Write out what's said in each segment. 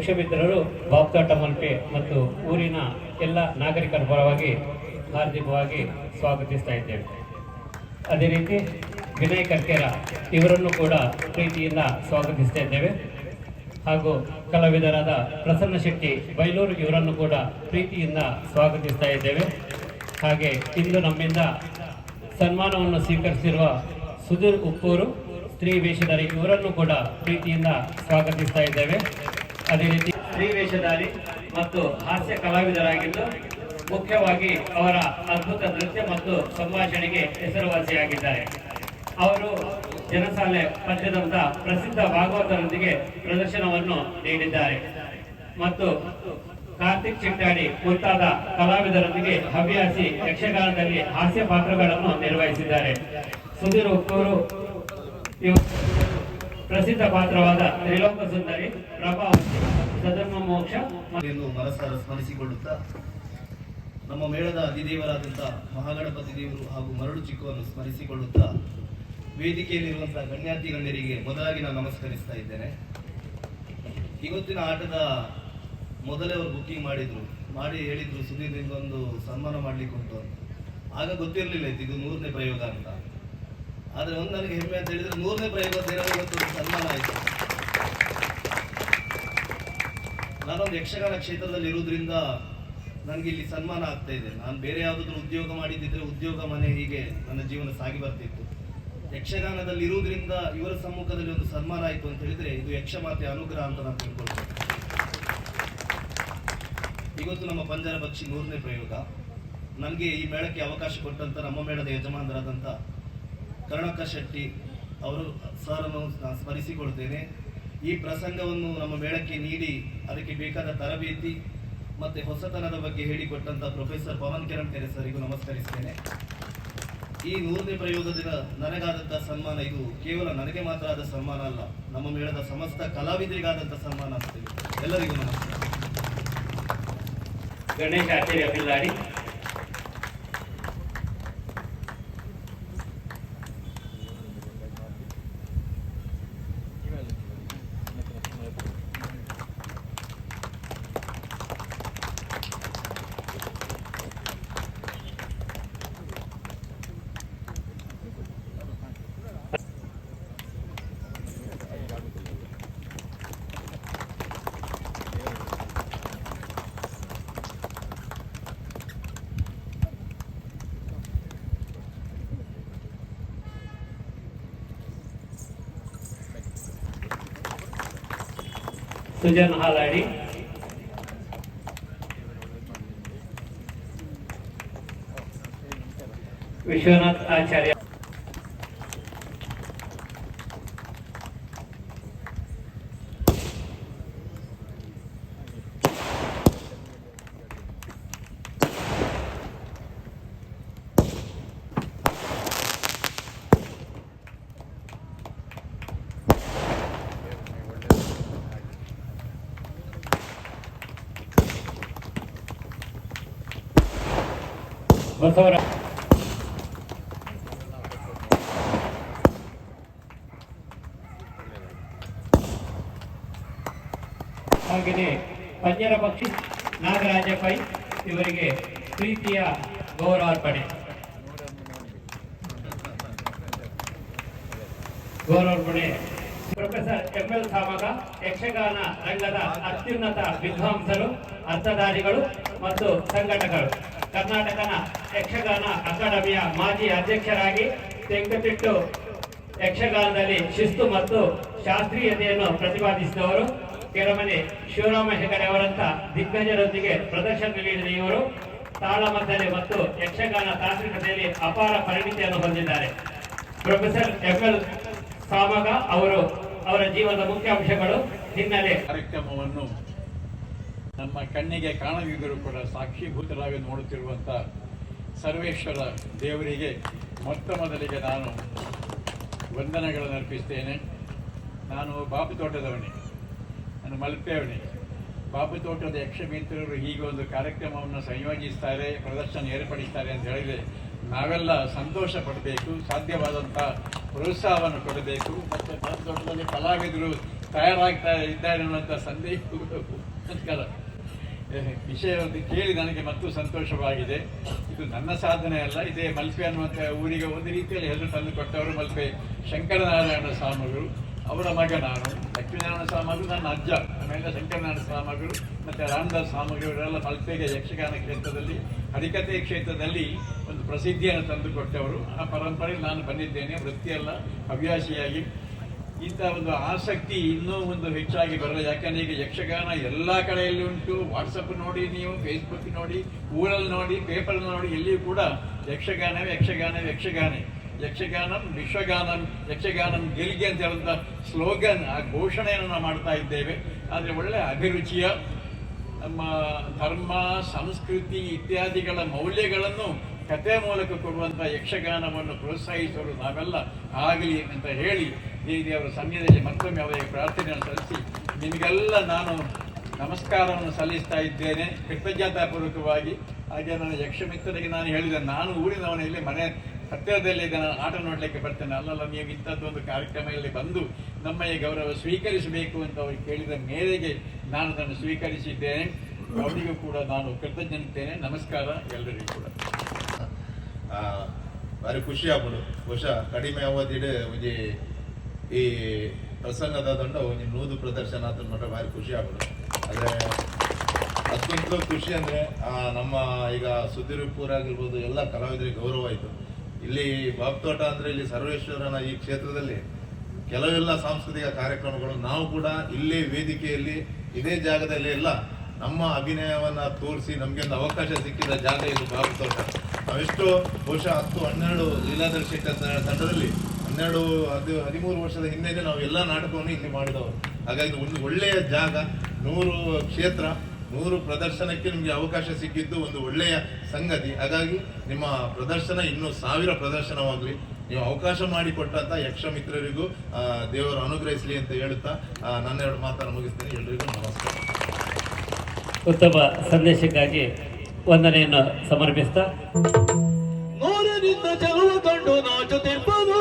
ಯಕ್ಷಮಿತ್ರರು ಬಾಪ್ತೋಟ ಮಲ್ಪೆ ಮತ್ತು ಊರಿನ ಎಲ್ಲ ನಾಗರಿಕರ ಪರವಾಗಿ ಹಾರ್ದಿಕವಾಗಿ ಸ್ವಾಗತಿಸ್ತಾ ಇದ್ದೇವೆ. ಅದೇ ರೀತಿ ವಿನಯ್ ಕರ್ಕೇರ ಇವರನ್ನು ಕೂಡ ಪ್ರೀತಿಯಿಂದ ಸ್ವಾಗತಿಸ್ತಾ ಇದ್ದೇವೆ. ಹಾಗೂ ಕಲಾವಿದರಾದ ಪ್ರಸನ್ನ ಶೆಟ್ಟಿ ಬೈಲೂರು ಇವರನ್ನು ಕೂಡ ಪ್ರೀತಿಯಿಂದ ಸ್ವಾಗತಿಸ್ತಾ ಇದ್ದೇವೆ. ಹಾಗೆ ಇಂದು ನಮ್ಮಿಂದ ಸನ್ಮಾನವನ್ನು ಸ್ವೀಕರಿಸಿರುವ ಸುಧೀರ್ ಉಪ್ಪೂರು ಸ್ತ್ರೀ ವೇಷಧಾರಿ ಇವರನ್ನು ಕೂಡ ಪ್ರೀತಿಯಿಂದ ಸ್ವಾಗತಿಸ್ತಾ ಇದ್ದೇವೆ. ಅದೇ ರೀತಿ ಸ್ತ್ರೀ ವೇಷಧಾರಿ ಮತ್ತು ಹಾಸ್ಯ ಕಲಾವಿದರಾಗಿದ್ದು ಮುಖ್ಯವಾಗಿ ಅವರ ಅದ್ಭುತ ನೃತ್ಯ ಮತ್ತು ಸಂಭಾಷಣೆಗೆ ಹೆಸರುವಾಸಿಯಾಗಿದ್ದಾರೆ. ಅವರು ಜನಸಾಲೆ ಪದ್ಯದಂತ ಪ್ರಸಿದ್ಧ ಭಾಗವತರೊಂದಿಗೆ ಪ್ರದರ್ಶನವನ್ನು ನೀಡಿದ್ದಾರೆ ಮತ್ತು ಕಾರ್ತಿಕ್ ಚಿಟ್ಟಾಡಿ ಮುಂತಾದ ಕಲಾವಿದರೊಂದಿಗೆ ಹವ್ಯಾಸಿ ಯಕ್ಷಗಾನದಲ್ಲಿ ಹಾಸ್ಯ ಪಾತ್ರಗಳನ್ನು ನಿರ್ವಹಿಸಿದ್ದಾರೆ. ಸುಧೀರ್ ಉಪ್ಪೂರು ಪ್ರಸಿದ್ಧ ಪಾತ್ರವಾದ ತ್ರಿಲೋಕ ಸುಂದರಿ, ಪ್ರಭಾವತಿ, ಸಧರ್ಮ ಮೋಕ್ಷ ಮನಸಾರ ಸ್ಮರಿಸಿಕೊಳ್ಳುತ್ತಾ ನಮ್ಮ ಮೇಳದ ಅಧಿದೇವರಾದಂತಹ ಮಹಾಗಣಪತಿ ದೇವರು ಹಾಗೂ ಮರಳು ಚಿಕ್ಕವನ್ನು ಸ್ಮರಿಸಿಕೊಳ್ಳುತ್ತಾ ವೇದಿಕೆಯಲ್ಲಿರುವಂತಹ ಗಣ್ಯಾತಿ ಗಣ್ಯರಿಗೆ ಮೊದಲಾಗಿ ನಾನು ನಮಸ್ಕರಿಸ್ತಾ ಇದ್ದೇನೆ. ಇವತ್ತಿನ ಆಟದ ಮೊದಲೇ ಅವರು ಬುಕ್ಕಿಂಗ್ ಮಾಡಿ ಹೇಳಿದ್ರು ಸುಧೀರ್ ನಿಮ್ಗೊಂದು ಸನ್ಮಾನ ಮಾಡ್ಲಿಕ್ಕೆ ಉಂಟು ಅಂತ. ಆಗ ಗೊತ್ತಿರಲಿಲ್ಲ ಇದು 100ನೇ ಪ್ರಯೋಗ ಅಂತ. ಆದ್ರೆ ಒಂದು ನನಗೆ ಹೆಮ್ಮೆ ಅಂತ ಹೇಳಿದ್ರೆ 100ನೇ ಪ್ರಯೋಗ ಇವತ್ತು ಸನ್ಮಾನ ಆಯಿತು. ನಾನೊಂದು ಯಕ್ಷಗಾನ ಕ್ಷೇತ್ರದಲ್ಲಿ ಇರುವುದರಿಂದ ನನಗೆ ಇಲ್ಲಿ ಸನ್ಮಾನ ಆಗ್ತಾ ಇದೆ. ನಾನು ಬೇರೆ ಯಾವುದಾದ್ರೂ ಉದ್ಯೋಗ ಮಾಡಿದ್ದಿದ್ರೆ ಉದ್ಯೋಗ ಮನೆ ಹೀಗೆ ನನ್ನ ಜೀವನ ಸಾಗಿ ಬರ್ತಿತ್ತು. ಯಕ್ಷಗಾನದಲ್ಲಿ ಇರುವುದರಿಂದ ಇವರ ಸಮ್ಮುಖದಲ್ಲಿ ಒಂದು ಸನ್ಮಾನ ಆಯಿತು ಅಂತ ಹೇಳಿದ್ರೆ ಇದು ಯಕ್ಷಮಾತೆ ಅನುಗ್ರಹ ಅಂತ ನಾನು ತಿಳ್ಕೊಳ್ತೇನೆ. ಇವತ್ತು ನಮ್ಮ ಪಂಜರ ಪಕ್ಷಿ 100ನೇ ಪ್ರಯೋಗ. ನನಗೆ ಈ ಮೇಳಕ್ಕೆ ಅವಕಾಶ ಕೊಟ್ಟಂತ ನಮ್ಮ ಮೇಳದ ಯಜಮಾನರಾದಂಥ ಕರ್ಣಕ್ಕ ಶೆಟ್ಟಿ ಅವರು ಸಾರನ್ನು ನಾನು ಸ್ಮರಿಸಿಕೊಳ್ತೇನೆ. ಈ ಪ್ರಸಂಗವನ್ನು ನಮ್ಮ ಮೇಳಕ್ಕೆ ನೀಡಿ ಅದಕ್ಕೆ ಬೇಕಾದ ತರಬೇತಿ ಮತ್ತೆ ಹೊಸತನದ ಬಗ್ಗೆ ಹೇಳಿಕೊಟ್ಟಂತ ಪ್ರೊಫೆಸರ್ ಪವನ್ ಕಿರಣ್ ಕೆರೆ ಸರಿಗೂ ನಮಸ್ಕರಿಸ್ತೇನೆ. ಈ 100ನೇ ಪ್ರಯೋಗದ ನನಗಾದಂತಹ ಸನ್ಮಾನ ಇದು ಕೇವಲ ನನಗೆ ಮಾತ್ರ ಆದ ಸನ್ಮಾನ ಅಲ್ಲ, ನಮ್ಮ ಮೇಳದ ಸಮಸ್ತ ಕಲಾವಿದರಿಗಾದಂತಹ ಸನ್ಮಾನ ಆಗ್ತದೆ. ಎಲ್ಲರಿಗೂ ನಮಸ್ಕಾರ. ಗಣೇಶ ಆಚಾರ್ಯ ಬಿಲ್ಲಾಡಿ. ಸುಜನ್ ಹಾಲಾಡಿ. ವಿಶ್ವನಾಥ್ ಆಚಾರ್ಯ. ಬಸವರ. ಹಾಗೆಯೇ ಪಂಜರ ಪಕ್ಷಿ ನಾಗರಾಜ ಪೈ ಇವರಿಗೆ ಪ್ರೀತಿಯ ಗೌರವಾರ್ಪಣೆ. ಪ್ರೊಫೆಸರ್ ಎಂಎಲ್ ಸಾಮಗ ಯಕ್ಷಗಾನ ರಂಗದ ಅತ್ಯುನ್ನತ ವಿದ್ವಾಂಸರು, ಅರ್ಥಧಾರಿಗಳು ಮತ್ತು ಸಂಘಟಕರು. ಕರ್ನಾಟಕನ ಯಕ್ಷಗಾನ ಅಕಾಡೆಮಿಯ ಮಾಜಿ ಅಧ್ಯಕ್ಷರಾಗಿ ತೆಂಕತಿಟ್ಟು ಯಕ್ಷಗಾನದಲ್ಲಿ ಶಿಸ್ತು ಮತ್ತು ಶಾಸ್ತ್ರೀಯತೆಯನ್ನು ಪ್ರತಿಪಾದಿಸಿದವರು. ಕೆರಮನೆ ಶಿವರಾಮ ಹೆಗಡೆ ಅವರಂತ ದಿಗ್ಗಜರೊಂದಿಗೆ ಪ್ರದರ್ಶನ ನೀಡಿದ ಇವರು ತಾಳಮದ್ದಲೆ ಮತ್ತು ಯಕ್ಷಗಾನ ತಾಂತ್ರಿಕತೆಯಲ್ಲಿ ಅಪಾರ ಪರಿಣಿತಿಯನ್ನು ಹೊಂದಿದ್ದಾರೆ. ಪ್ರೊಫೆಸರ್ ಎಂಎಲ್ ಸಾಮಗ ಅವರ ಜೀವನದ ಮುಖ್ಯ ಅಂಶಗಳು, ಹಿನ್ನೆಲೆ. ಕಾರ್ಯಕ್ರಮವನ್ನು ನಮ್ಮ ಕಣ್ಣಿಗೆ ಕಾಣದಿದ್ದರೂ ಕೂಡ ಸಾಕ್ಷೀಭೂತರಾಗಿ ನೋಡುತ್ತಿರುವಂಥ ಸರ್ವೇಶ್ವರ ದೇವರಿಗೆ ಮೊದಲಿಗೆ ನಾನು ವಂದನೆಗಳನ್ನು ಅರ್ಪಿಸ್ತೇನೆ. ನಾನು ಬಾಪು ತೋಟದವನೇ, ನಾನು ಮಲ್ಪೆಯವನೇ. ಬಾಪು ತೋಟದ ಯಕ್ಷಮಿತ್ರರು ಹೀಗೆ ಒಂದು ಕಾರ್ಯಕ್ರಮವನ್ನು ಸಂಯೋಜಿಸ್ತಾರೆ, ಪ್ರದರ್ಶನ ಏರ್ಪಡಿಸ್ತಾರೆ ಅಂತ ಹೇಳಿದರೆ ನಾವೆಲ್ಲ ಸಂತೋಷ ಪಡಬೇಕು, ಸಾಧ್ಯವಾದಂಥ ಪ್ರೋತ್ಸಾಹವನ್ನು ಕೊಡಬೇಕು. ಮತ್ತು ಬಾಪು ತೋಟದಲ್ಲಿ ಕಲಾವಿದರು ತಯಾರಾಗ್ತಾ ಇದ್ದಾರೆ ಅನ್ನುವಂಥ ಸಂದೇಹಕ್ಕೋಸ್ಕರ ವಿಷಯವನ್ನು ಕೇಳಿ ನನಗೆ ಮತ್ತು ಸಂತೋಷವಾಗಿದೆ. ಇದು ನನ್ನ ಸಾಧನೆ ಅಲ್ಲ, ಇದೇ ಮಲ್ಪೆ ಅನ್ನುವಂಥ ಊರಿಗೆ ಒಂದು ರೀತಿಯಲ್ಲಿ ಹೆಸರು ತಂದು ಕೊಟ್ಟವರು ಮಲ್ಪೆ ಶಂಕರನಾರಾಯಣ ಸ್ವಾಮಿಗಳು, ಅವರ ಮಗ ನಾನು. ಲಕ್ಷ್ಮೀನಾರಾಯಣ ಸ್ವಾಮಿಗಳು ನನ್ನ ಅಜ್ಜ, ಆಮೇಲೆ ಶಂಕರನಾರಾಯಣ ಸ್ವಾಮಿಗಳು ಮತ್ತು ರಾಮದಾಸ್ ಸ್ವಾಮಿಗಳು ಇವರೆಲ್ಲ ಮಲ್ಪೆಗೆ ಯಕ್ಷಗಾನ ಕ್ಷೇತ್ರದಲ್ಲಿ, ಹರಿಕತೆ ಕ್ಷೇತ್ರದಲ್ಲಿ ಒಂದು ಪ್ರಸಿದ್ಧಿಯನ್ನು ತಂದುಕೊಟ್ಟವರು. ಆ ಪರಂಪರೆಯಲ್ಲಿ ನಾನು ಬಂದಿದ್ದೇನೆ, ವೃತ್ತಿಯಲ್ಲ ಹವ್ಯಾಸಿಯಾಗಿ. ಇಂಥ ಒಂದು ಆಸಕ್ತಿ ಇನ್ನೂ ಒಂದು ಹೆಚ್ಚಾಗಿ ಬರಲ್ಲ. ಯಾಕಂದರೆ ಈಗ ಯಕ್ಷಗಾನ ಎಲ್ಲ ಕಡೆಯಲ್ಲಿ ಉಂಟು. ವಾಟ್ಸಪ್ ನೋಡಿ, ನೀವು ಫೇಸ್ಬುಕ್ ನೋಡಿ, ಊರಲ್ಲಿ ನೋಡಿ, ಪೇಪರ್ ನೋಡಿ, ಎಲ್ಲಿಯೂ ಕೂಡ ಯಕ್ಷಗಾನವೇ ಯಕ್ಷಗಾನವೇ ಯಕ್ಷಗಾನ, ಯಕ್ಷಗಾನಂ ವಿಶ್ವಗಾನಂ, ಯಕ್ಷಗಾನಂ ಗೆಲ್ಗೆ ಅಂತ ಹೇಳುವಂಥ ಸ್ಲೋಗನ್, ಆ ಘೋಷಣೆಯನ್ನು ನಾವು ಮಾಡ್ತಾ ಇದ್ದೇವೆ. ಆದರೆ ಒಳ್ಳೆ ಅಭಿರುಚಿಯ ನಮ್ಮ ಧರ್ಮ, ಸಂಸ್ಕೃತಿ ಇತ್ಯಾದಿಗಳ ಮೌಲ್ಯಗಳನ್ನು ಕಥೆ ಮೂಲಕ ಕೊಡುವಂಥ ಯಕ್ಷಗಾನವನ್ನು ಪ್ರೋತ್ಸಾಹಿಸಲು ನಾವೆಲ್ಲ ಆಗಲಿ ಅಂತ ಹೇಳಿ ದೇವಿಯವರ ಸನ್ನಿಧಿಯಲ್ಲಿ ಮತ್ತೊಮ್ಮೆ ಅವರಿಗೆ ಪ್ರಾರ್ಥನೆಯನ್ನು ಸಲ್ಲಿಸಿ ನಿಮಗೆಲ್ಲ ನಾನು ನಮಸ್ಕಾರವನ್ನು ಸಲ್ಲಿಸ್ತಾ ಇದ್ದೇನೆ ಕೃತಜ್ಞತಾಪೂರ್ವಕವಾಗಿ. ಹಾಗೆ ನನ್ನ ಯಕ್ಷಮಿತ್ರರಿಗೆ ನಾನು ಹೇಳಿದೆ, ನಾನು ಊರಿನವನ ಇಲ್ಲಿ ಮನೆ ಹತ್ತಿರದಲ್ಲಿ ನಾನು ಆಟ ನೋಡಲಿಕ್ಕೆ ಬರ್ತೇನೆ, ಅಲ್ಲಲ್ಲ ನೀವು ಇಂಥದ್ದೊಂದು ಕಾರ್ಯಕ್ರಮದಲ್ಲಿ ಬಂದು ನಮ್ಮ ಈ ಗೌರವ ಸ್ವೀಕರಿಸಬೇಕು ಅಂತ ಅವರು ಕೇಳಿದ ಮೇರೆಗೆ ನಾನು ಅದನ್ನು ಸ್ವೀಕರಿಸಿದ್ದೇನೆ. ಅವರಿಗೂ ಕೂಡ ನಾನು ಕೃತಜ್ಞನಿದ್ದೇನೆ. ನಮಸ್ಕಾರ ಎಲ್ಲರಿಗೂ ಕೂಡ. ಭಾರಿ ಖುಷಿ ಆಗ್ಬಿಡು. ಬಹುಶಃ ಕಡಿಮೆ ಅವಧಿಡ್ ಒಂಜಿ ಈ ಪ್ರಸಂಗದ ದಂಡ ಒಂಜಿ ನೂದು ಪ್ರದರ್ಶನ ಅಂತ ನೋಡ್ರೆ ಭಾರಿ ಖುಷಿ ಆಗ್ಬಿಡು. ಆದರೆ ಅದಕ್ಕಿಂತಲೂ ಖುಷಿ ಅಂದರೆ ನಮ್ಮ ಈಗ ಸುದ್ದಿರೂಪೂರ ಆಗಿರ್ಬೋದು ಎಲ್ಲ ಕಲಾವಿದರಿಗೆ ಗೌರವ ಆಯಿತು. ಇಲ್ಲಿ ಬಾಬ್ತೋಟ ಅಂದರೆ ಇಲ್ಲಿ ಸರ್ವೇಶ್ವರನ ಈ ಕ್ಷೇತ್ರದಲ್ಲಿ ಕೆಲವೆಲ್ಲ ಸಾಂಸ್ಕೃತಿಕ ಕಾರ್ಯಕ್ರಮಗಳು ನಾವು ಕೂಡ ಇಲ್ಲೇ ವೇದಿಕೆಯಲ್ಲಿ ಇದೇ ಜಾಗದಲ್ಲಿ ಎಲ್ಲ ನಮ್ಮ ಅಭಿನಯವನ್ನು ತೋರಿಸಿ ನಮಗೆ ಒಂದು ಅವಕಾಶ ಸಿಕ್ಕಿದ ಜಾಗ ಇದು ಬಾಬ್ತೋಟ. ನಾವೆಷ್ಟು ಬಹುಶಃ 10-12 ಲೀಲಾದರ್ಶಿ ತಂಡದಲ್ಲಿ 13 ವರ್ಷದ ಹಿಂದೆ ನಾವು ಎಲ್ಲ ನಾಟಕವನ್ನು ಇಲ್ಲಿ ಮಾಡಿದವರು. ಹಾಗಾಗಿ ಒಂದು ಒಳ್ಳೆಯ ಜಾಗ, 100 ಕ್ಷೇತ್ರ, 100 ಪ್ರದರ್ಶನಕ್ಕೆ ನಿಮಗೆ ಅವಕಾಶ ಸಿಕ್ಕಿದ್ದು ಒಂದು ಒಳ್ಳೆಯ ಸಂಗತಿ. ಹಾಗಾಗಿ ನಿಮ್ಮ ಪ್ರದರ್ಶನ ಇನ್ನೂ 1000 ಪ್ರದರ್ಶನವಾಗಲಿ. ನೀವು ಅವಕಾಶ ಮಾಡಿಕೊಟ್ಟಂತ ಯಕ್ಷ ಮಿತ್ರರಿಗೂ ದೇವರು ಅನುಗ್ರಹಿಸಲಿ ಅಂತ ಹೇಳುತ್ತಾ ನನ್ನ 2 ಮಾತನ್ನು ಮುಗಿಸ್ತೇನೆ. ಎಲ್ರಿಗೂ ನಮಸ್ಕಾರ. ಉತ್ತಮ ಸಂದೇಶಕ್ಕಾಗಿ ವಂದನೆಯನ್ನು ಸಮರ್ಪಿಸ್ತಾ ಚೆಲುವ ಕಂಡು ನಾಚುತ್ತಿರ್ಬೋದು.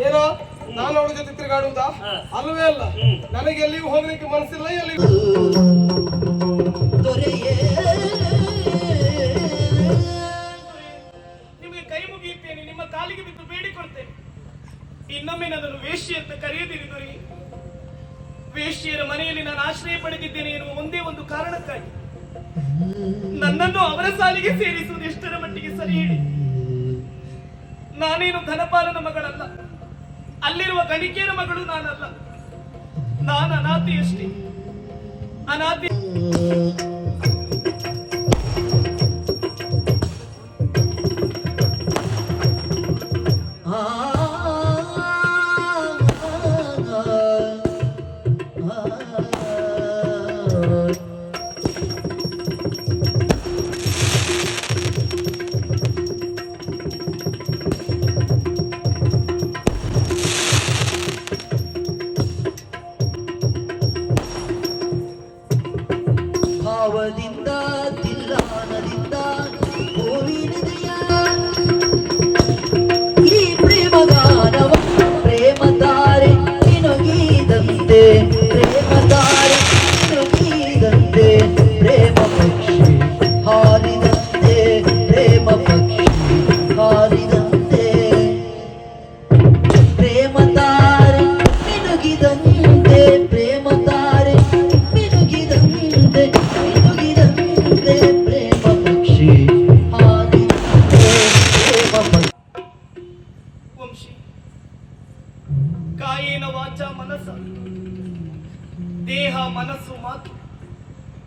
ಏನೋ ನಾನು ಅವಳ ಜೊತೆ ತಿರುಗಾಡುವುದಾ? ಅಲ್ಲವೇ ಅಲ್ಲ. ನನಗೆ ಎಲ್ಲಿಗೂ ಹೋಗ್ಲಿಕ್ಕೆ ಮನಸ್ಸಿಲ್ಲ. ಎಲ್ಲಿಗೂ ನಿಮಗೆ ಕೈ ಮುಗಿಯುತ್ತೇನೆ, ನಿಮ್ಮ ಕಾಲಿಗೆ ಬಿದ್ದು ಬೇಡಿಕೊಳ್ತೇನೆ. ಇನ್ನೊಮ್ಮೆ ನನ್ನನ್ನು ವೇಶ್ಯೆ ಅಂತ ಕರೆಯದಿರಿ ದೊರೆ. ವೇಶ್ಯೆಯರ ಮನೆಯಲ್ಲಿ ನಾನು ಆಶ್ರಯ ಪಡೆದಿದ್ದೇನೆ ಎನ್ನುವ ಒಂದೇ ಒಂದು ಕಾರಣಕ್ಕಾಗಿ ನನ್ನನ್ನು ಅವರ ಸಾಲಿಗೆ ಸೇರಿಸುವುದು ಎಷ್ಟರ ಮಟ್ಟಿಗೆ ಸರಿ ಹೇಳಿ? ನಾನೇನು ಧನಪಾಲನ ಮಗಳಲ್ಲ, ಅಲ್ಲಿರುವ ಗಣಿಕೆಯರ ಮಗಳು ನಾನಲ್ಲ. ನಾನು ಅನಾಥೆಯಷ್ಟೇ. ಅನಾಥೆ.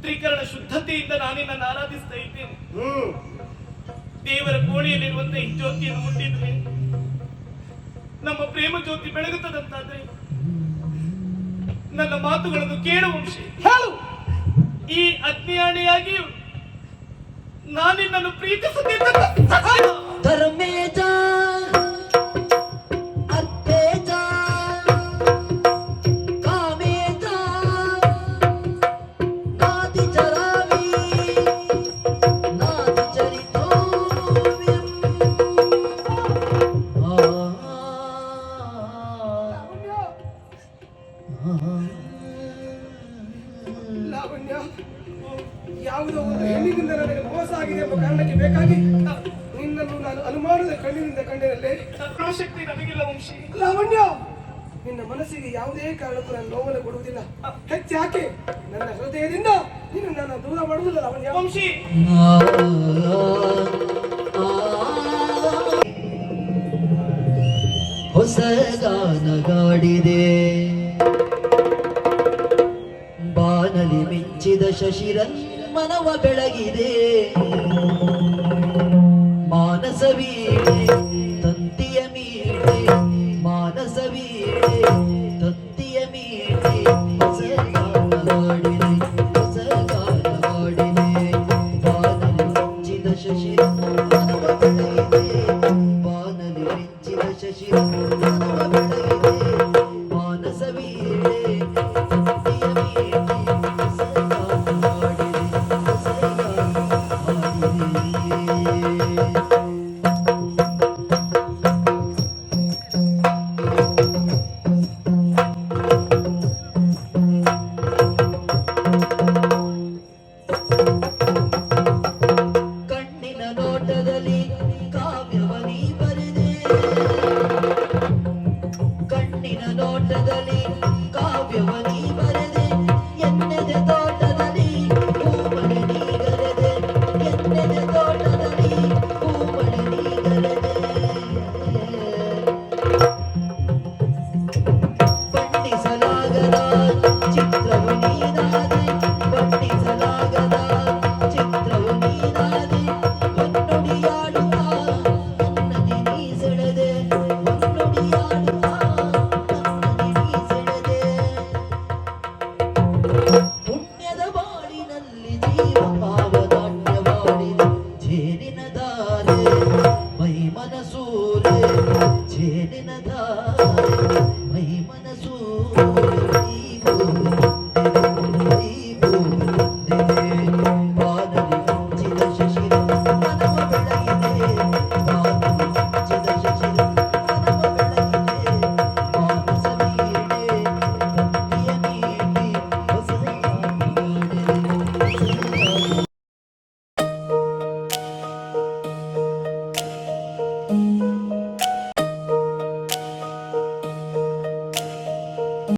ತ್ರಿಕರಣ ಶುದ್ಧತೆಯಿಂದ ನಾನಿನ್ನನ್ನು ಆರಾಧಿಸ್ತಾ ಇದ್ದೇನೆ. ದೇವರ ಕೋಣೆಯಲ್ಲಿರುವಂತಹ ಈ ಜ್ಯೋತಿಯನ್ನು ಮುಟ್ಟಿದ್ರೆ ನಮ್ಮ ಪ್ರೇಮ ಜ್ಯೋತಿ ಬೆಳಗುತ್ತದಂತಾದ್ರೆ ನನ್ನ ಮಾತುಗಳನ್ನು ಕೇಳು ವಂಶಿ. ಹೇಳು, ಈ ಅಜ್ಞಾನಿಯಾಗಿ ನಾನಿನ್ನನ್ನು ಪ್ರೀತಿಸುತ್ತಿದ್ದ ಧರ್ಮೇಜ ಅರ್ಥೇಜ ಕಾಮೇಜ ನಾತಿ ಚರಾಮಿ ನಾತಿ ಚರಿತೋವ್ಯಂ ಲಾವಣ್ಯ, ಯಾವುದೋ ಒಂದು ಹೆಣ್ಣಿನಿಂದ ನನಗೆ ಮೋಸ ಆಗಿದೆ ಎಂಬ ಕಾರಣಕ್ಕೆ ಬೇಕಾಗಿ ನಿನ್ನನ್ನು ನಾನು ಅನುಮಾನದ ಕಣ್ಣಿನಿಂದ ಕಂಡಿರಲೇ. ಶಕ್ತಿ ನನಗಿಲ್ಲ ವಂಶಿ. ಲಾವಣ್ಯ, ನಿನ್ನ ಮನಸ್ಸಿಗೆ ಯಾವುದೇ ಕಾರಣಕ್ಕೂ ನಾನು ನೋವನ್ನು ಕೊಡುವುದಿಲ್ಲ. ಹೆಚ್ಚಾಕೆ ನನ್ನ ಹೃದಯದಿಂದ ನೀನು ನನ್ನ ದೂರ ಮಾಡುವುದಿಲ್ಲ ಲಾವಣ್ಯ. ವಂಶಿ, ಹೊಸ ಗಾನಗಾಡಿದೆ ಬಾನಲಿ ಮಿಂಚಿದ ಶಶಿರನ್ ಮನವ ಬೆಳಗಿದೆ ಮಾನಸವೀ